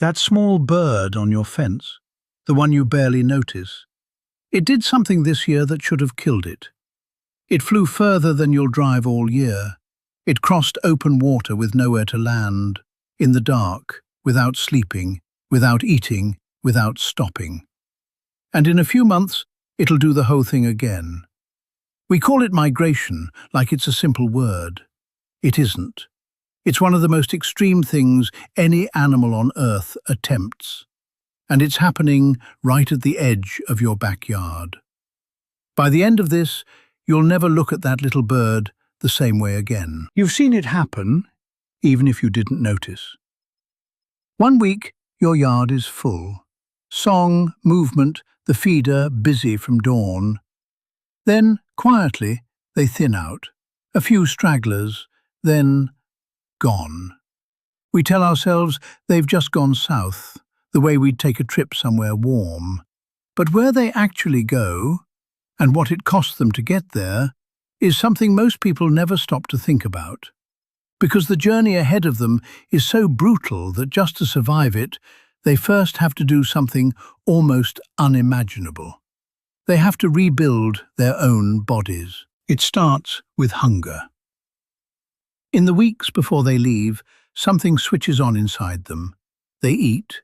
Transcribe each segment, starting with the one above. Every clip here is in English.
That small bird on your fence, the one you barely notice, it did something this year that should have killed it. It flew further than you'll drive all year. It crossed open water with nowhere to land, in the dark, without sleeping, without eating, without stopping. And in a few months, it'll do the whole thing again. We call it migration, like it's a simple word. It isn't. It's one of the most extreme things any animal on Earth attempts. And it's happening right at the edge of your backyard. By the end of this, you'll never look at that little bird the same way again. You've seen it happen, even if you didn't notice. One week, your yard is full. Song, movement, the feeder busy from dawn. Then, quietly, they thin out. A few stragglers, then gone. We tell ourselves they've just gone south, the way we'd take a trip somewhere warm. But where they actually go, and what it costs them to get there, is something most people never stop to think about. Because the journey ahead of them is so brutal that just to survive it, they first have to do something almost unimaginable. They have to rebuild their own bodies. It starts with hunger. In the weeks before they leave, something switches on inside them. They eat,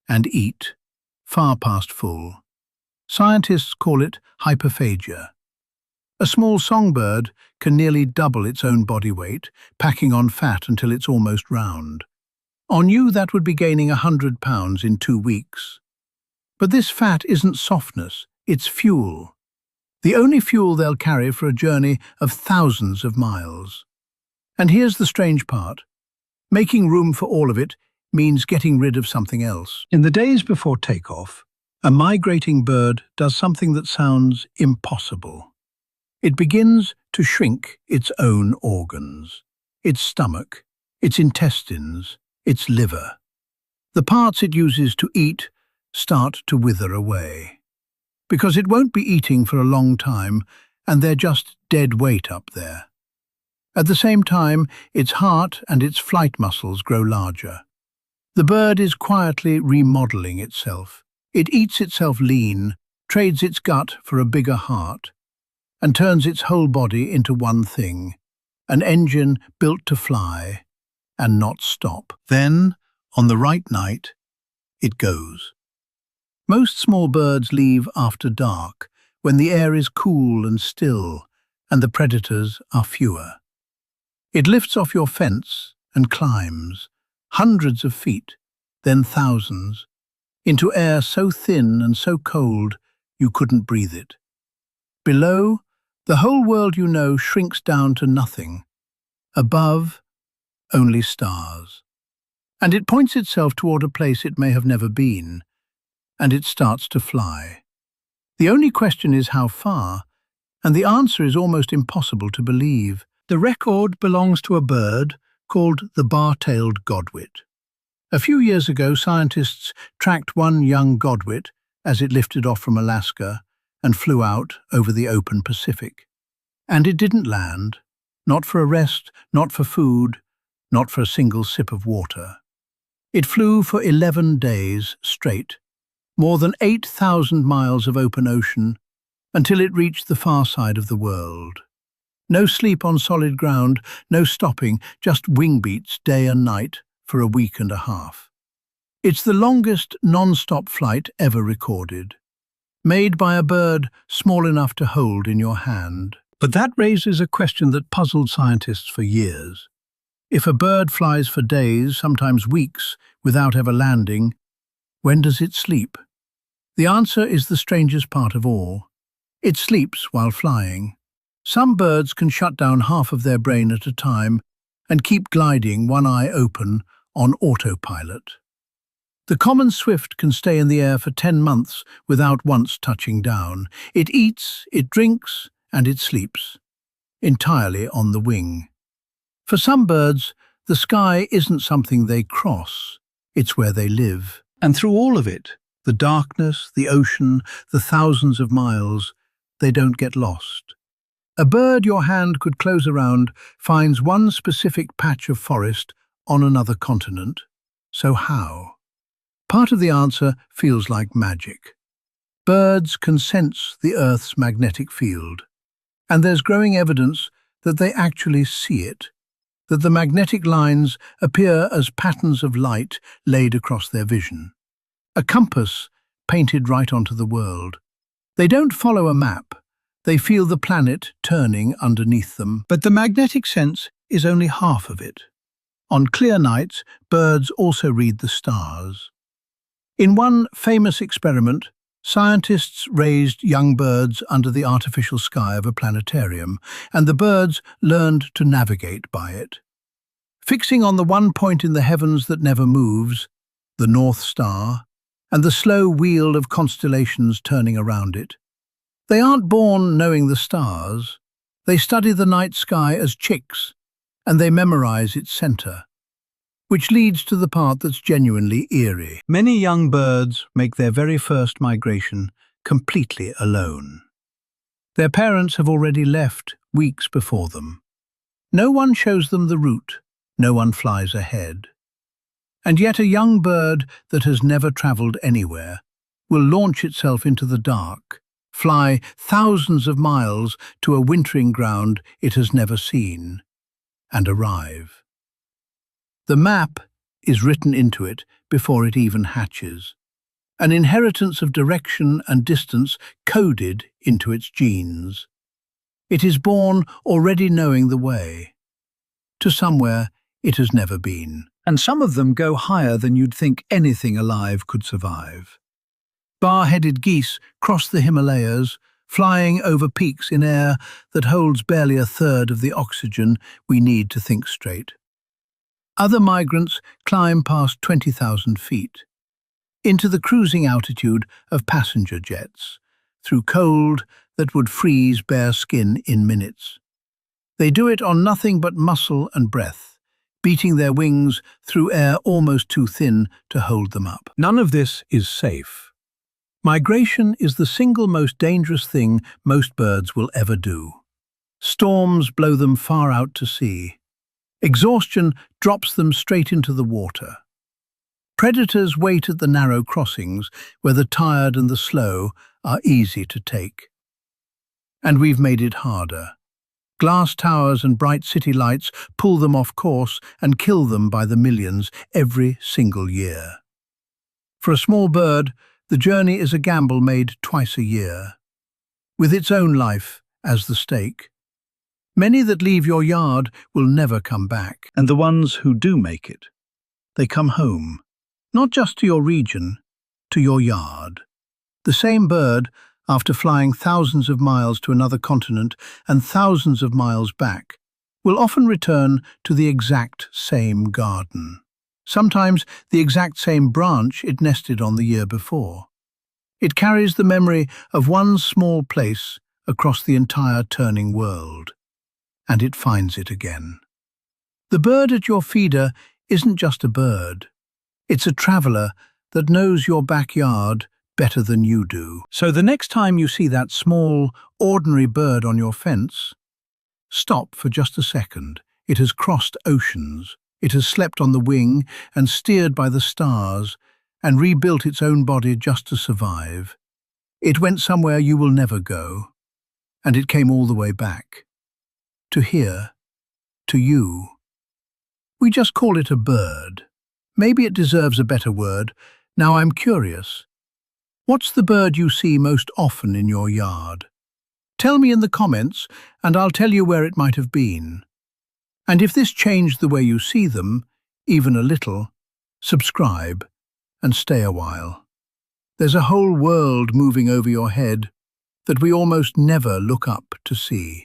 and eat, far past full. Scientists call it hyperphagia. A small songbird can nearly double its own body weight, packing on fat until it's almost round. On you, that would be gaining 100 pounds in 2 weeks. But this fat isn't softness, it's fuel. The only fuel they'll carry for a journey of thousands of miles. And here's the strange part. Making room for all of it means getting rid of something else. In the days before takeoff, a migrating bird does something that sounds impossible. It begins to shrink its own organs, its stomach, its intestines, its liver. The parts it uses to eat start to wither away. Because it won't be eating for a long time, and they're just dead weight up there. At the same time, its heart and its flight muscles grow larger. The bird is quietly remodeling itself. It eats itself lean, trades its gut for a bigger heart, and turns its whole body into one thing, an engine built to fly and not stop. Then, on the right night, it goes. Most small birds leave after dark, when the air is cool and still, and the predators are fewer. It lifts off your fence and climbs, hundreds of feet, then thousands, into air so thin and so cold you couldn't breathe it. Below, the whole world you know shrinks down to nothing. Above, only stars. And it points itself toward a place it may have never been, and it starts to fly. The only question is how far, and the answer is almost impossible to believe. The record belongs to a bird called the bar-tailed godwit. A few years ago, scientists tracked one young godwit as it lifted off from Alaska and flew out over the open Pacific. And it didn't land, not for a rest, not for food, not for a single sip of water. It flew for 11 days straight, more than 8,000 miles of open ocean, until it reached the far side of the world. No sleep on solid ground, no stopping, just wing beats day and night for a week and a half. It's the longest non-stop flight ever recorded, made by a bird small enough to hold in your hand. But that raises a question that puzzled scientists for years. If a bird flies for days, sometimes weeks, without ever landing, when does it sleep? The answer is the strangest part of all. It sleeps while flying. Some birds can shut down half of their brain at a time and keep gliding, one eye open, on autopilot. The common swift can stay in the air for 10 months without once touching down. It eats, it drinks, and it sleeps, entirely on the wing. For some birds, the sky isn't something they cross, it's where they live. And through all of it, the darkness, the ocean, the thousands of miles, they don't get lost. A bird your hand could close around finds one specific patch of forest on another continent. So how? Part of the answer feels like magic. Birds can sense the Earth's magnetic field, and there's growing evidence that they actually see it, that the magnetic lines appear as patterns of light laid across their vision. A compass painted right onto the world. They don't follow a map. They feel the planet turning underneath them. But the magnetic sense is only half of it. On clear nights, birds also read the stars. In one famous experiment, scientists raised young birds under the artificial sky of a planetarium, and the birds learned to navigate by it. Fixing on the one point in the heavens that never moves, the North Star, and the slow wheel of constellations turning around it. They aren't born knowing the stars. They study the night sky as chicks, and they memorize its center, which leads to the part that's genuinely eerie. Many young birds make their very first migration completely alone. Their parents have already left weeks before them. No one shows them the route, no one flies ahead. And yet a young bird that has never traveled anywhere will launch itself into the dark, fly thousands of miles to a wintering ground it has never seen, and arrive. The map is written into it before it even hatches, an inheritance of direction and distance coded into its genes. It is born already knowing the way, to somewhere it has never been. And some of them go higher than you'd think anything alive could survive. Bar-headed geese cross the Himalayas, flying over peaks in air that holds barely a third of the oxygen we need to think straight. Other migrants climb past 20,000 feet, into the cruising altitude of passenger jets, through cold that would freeze bare skin in minutes. They do it on nothing but muscle and breath, beating their wings through air almost too thin to hold them up. None of this is safe. Migration is the single most dangerous thing most birds will ever do. Storms blow them far out to sea. Exhaustion drops them straight into the water. Predators wait at the narrow crossings where the tired and the slow are easy to take. And we've made it harder. Glass towers and bright city lights pull them off course and kill them by the millions every single year. For a small bird, the journey is a gamble made twice a year, with its own life as the stake. Many that leave your yard will never come back, and the ones who do make it, they come home, not just to your region, to your yard. The same bird, after flying thousands of miles to another continent and thousands of miles back, will often return to the exact same garden. Sometimes the exact same branch it nested on the year before. It carries the memory of one small place across the entire turning world, and it finds it again. The bird at your feeder isn't just a bird. It's a traveler that knows your backyard better than you do. So the next time you see that small, ordinary bird on your fence, stop for just a second. It has crossed oceans. It has slept on the wing and steered by the stars and rebuilt its own body just to survive. It went somewhere you will never go, and it came all the way back. To here, to you. We just call it a bird. Maybe it deserves a better word. Now I'm curious. What's the bird you see most often in your yard? Tell me in the comments, and I'll tell you where it might have been. And if this changed the way you see them, even a little, subscribe and stay a while. There's a whole world moving over your head that we almost never look up to see.